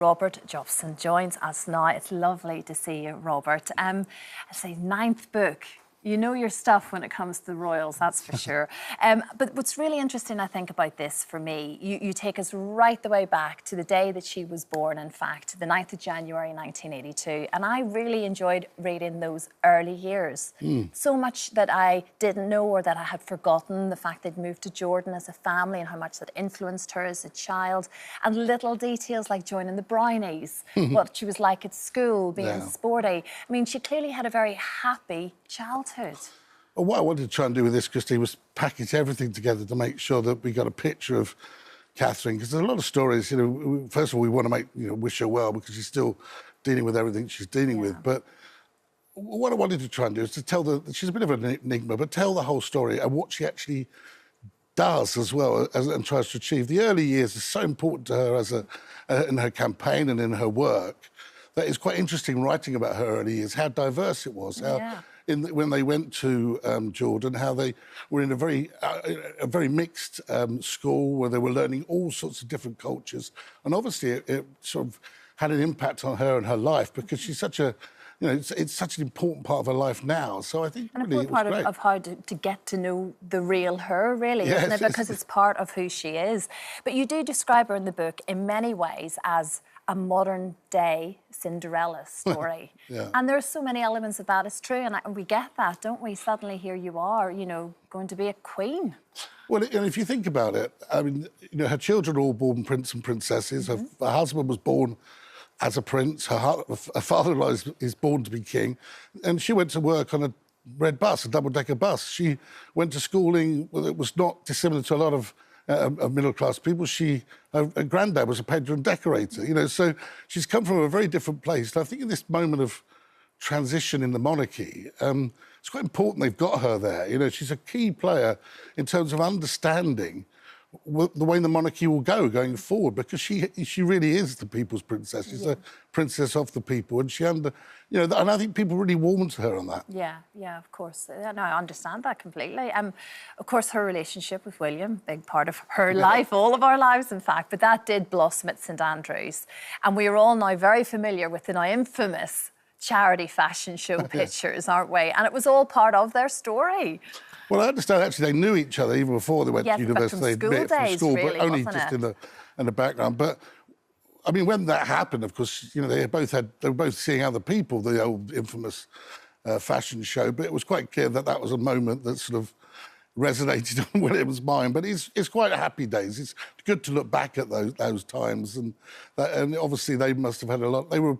Robert Jobson joins us now. It's lovely to see you, Robert. I say ninth book. You know your stuff when it comes to the royals, that's for sure. But what's really interesting, I think, about this for me, you take us right the way back to the day that she was born, in fact, the 9th of January 1982. And I really enjoyed reading those early years. So much that I didn't know or that I had forgotten, the fact they'd moved to Jordan as a family and how much that influenced her as a child. And little details like joining the Brownies, what she was like at school, being sporty. I mean, she clearly had a very happy childhood. Well, what I wanted to try and do with this, Christy, was package everything together to make sure that we got a picture of Catherine, because there's a lot of stories, you know, first of all, we want to make, wish her well because she's still dealing with everything she's dealing with. But what I wanted to try and do is to tell she's a bit of an enigma, but tell the whole story and what she actually does as well and tries to achieve. The early years are so important to her in her campaign and in her work that it's quite interesting writing about her early years, how diverse it was, how when they went to Jordan, how they were in a very mixed school where they were learning all sorts of different cultures. And obviously it sort of had an impact on her and her life because she's such a, it's such an important part of her life now. So I think and really it was part of how to get to know the real her, really, isn't it? Because it's part of who she is. But you do describe her in the book in many ways as a modern-day Cinderella story. And there are so many elements of that. It's true, and we get that, don't we? Suddenly here you are, going to be a queen. Well, if you think about it, I mean, her children are all born prince and princesses. Her husband was born as a prince. Her father-in-law is born to be king. And she went to work on a red bus, a double-decker bus. She went to schooling that was not dissimilar to a lot of middle-class people. Her granddad was a painter and decorator, so she's come from a very different place. And I think in this moment of transition in the monarchy, it's quite important they've got her there. She's a key player in terms of understanding the way the monarchy will go going forward, because she really is the people's princess. She's a princess of the people, and and I think people really warm to her on that. Yeah, of course. No, I understand that completely. Of course, her relationship with William, big part of her life, all of our lives, in fact, but that did blossom at St Andrews. And we are all now very familiar with the now infamous charity fashion show pictures, aren't we? And it was all part of their story. Well, I understand actually they knew each other even before they went to university. They'd met from school, really, but only just in the background. But I mean, when that happened, of course, they were both seeing other people, the old infamous fashion show. But it was quite clear that was a moment that sort of resonated on William's mind. But it's quite happy days. It's good to look back at those times, and obviously they must have had a lot. They were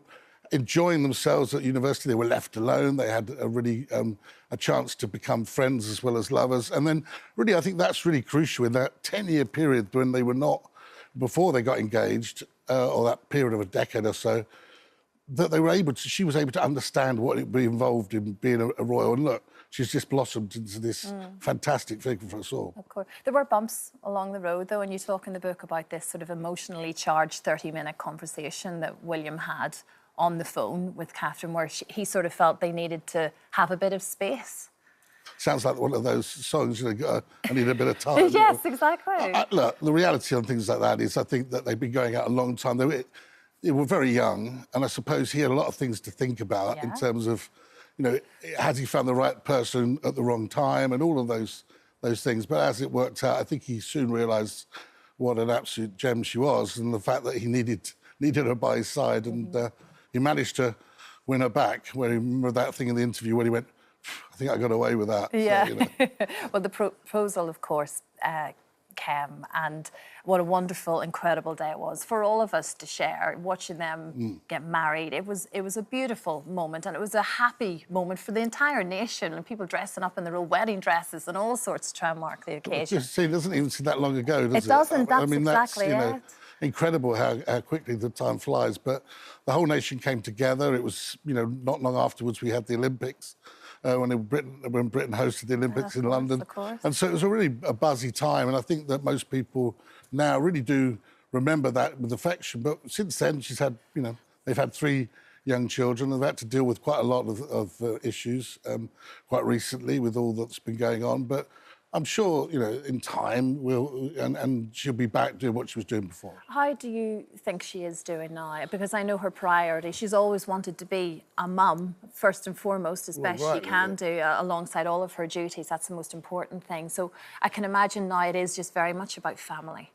enjoying themselves at university. They were left alone. They had a chance to become friends as well as lovers. And then really, I think that's really crucial in that 10-year period when they were not, before they got engaged, or that period of a decade or so, that she was able to understand what it would be involved in being a royal. And look, she's just blossomed into this fantastic figure for us all. Of course. There were bumps along the road, though, and you talk in the book about this sort of emotionally charged 30-minute conversation that William had on the phone with Catherine, where he sort of felt they needed to have a bit of space. Sounds like one of those songs, I need a bit of time. Yes, exactly. Look, the reality on things like that is I think that they've been going out a long time. They were very young, and I suppose he had a lot of things to think about in terms of, has he found the right person at the wrong time and all of those things. But as it worked out, I think he soon realised what an absolute gem she was, and the fact that he needed her by his side, and he managed to win her back. Where he remember that thing in the interview when he went, I think I got away with that. Yeah. So, well, the proposal, of course, came, and what a wonderful, incredible day it was for all of us to share, watching them get married. It was a beautiful moment, and it was a happy moment for the entire nation, and people dressing up in their old wedding dresses and all sorts to try and mark the occasion. It doesn't even seem that long ago, does it? It doesn't. That's exactly it. Incredible how quickly the time flies. But the whole nation came together. It was, not long afterwards we had the Olympics, when Britain hosted the Olympics in London. And so it was a buzzy time. And I think that most people now really do remember that with affection. But since then, she's had, they've had 3 young children. They've had to deal with quite a lot of issues quite recently with all that's been going on. But I'm sure, you know, in time, and she'll be back doing what she was doing before. How do you think she is doing now? Because I know her priority. She's always wanted to be a mum, first and foremost, as best she can do, alongside all of her duties. That's the most important thing. So I can imagine now it is just very much about family.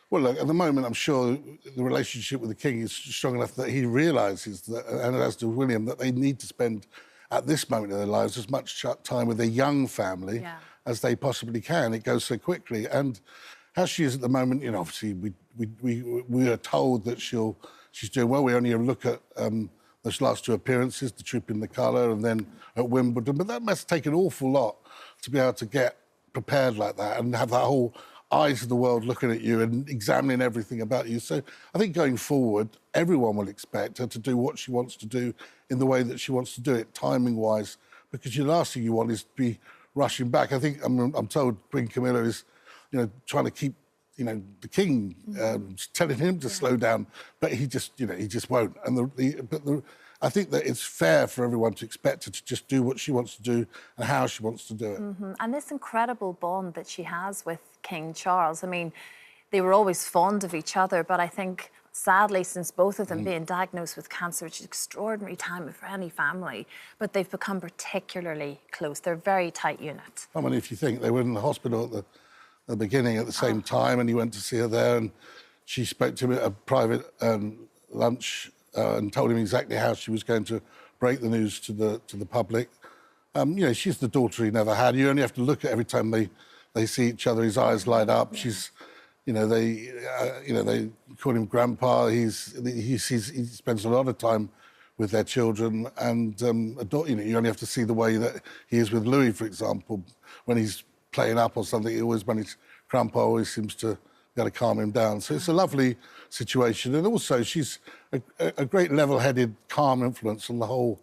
Well, look, at the moment, I'm sure the relationship with the King is strong enough that he realises that, and as does William, that they need to spend, at this moment in their lives, as much time with their young family as they possibly can. It goes so quickly. And how she is at the moment, you know, obviously we are told that she's doing well. We only look at those last two appearances, the Troop in the Colour and then at Wimbledon. But that must take an awful lot to be able to get prepared like that and have that whole eyes of the world looking at you and examining everything about you. So I think going forward, everyone will expect her to do what she wants to do in the way that she wants to do it, timing-wise, because the last thing you want is to be rushing back. I think I'm told Queen Camilla is, you know, trying to keep, you know, the King, telling him to slow down, but he just, you know, he just won't. And I think that it's fair for everyone to expect her to just do what she wants to do and how she wants to do it. And this incredible bond that she has with King Charles. I mean, they were always fond of each other, but I think, sadly, since both of them being diagnosed with cancer, which is an extraordinary time for any family, but they've become particularly close. They're a very tight unit. I mean, if you think they were in the hospital at the beginning at the same time, and he went to see her there, and she spoke to him at a private lunch and told him exactly how she was going to break the news to the public. You know, she's the daughter he never had. You only have to look at every time they see each other, his eyes light up. She's, you know, they call him Grandpa. He spends a lot of time with their children, and you know, you only have to see the way that he is with Louis, for example, when he's playing up or something. He always, when his Grandpa always seems to got to calm him down. So it's a lovely situation, and also she's a great level-headed, calm influence on the whole.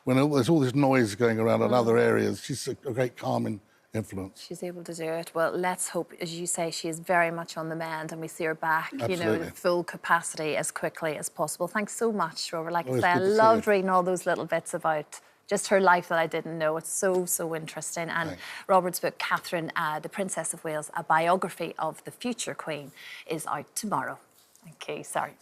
When there's all this noise going around in other areas, she's a great calming influence. She's able to do it. Well, let's hope, as you say, she is very much on the mend and we see her back, you know, at full capacity as quickly as possible. Thanks so much, Robert. Like I say, I loved reading all those little bits about just her life that I didn't know. It's so, so interesting. And Robert's book, Catherine, the Princess of Wales, a biography of the future Queen, is out tomorrow. Okay, sorry.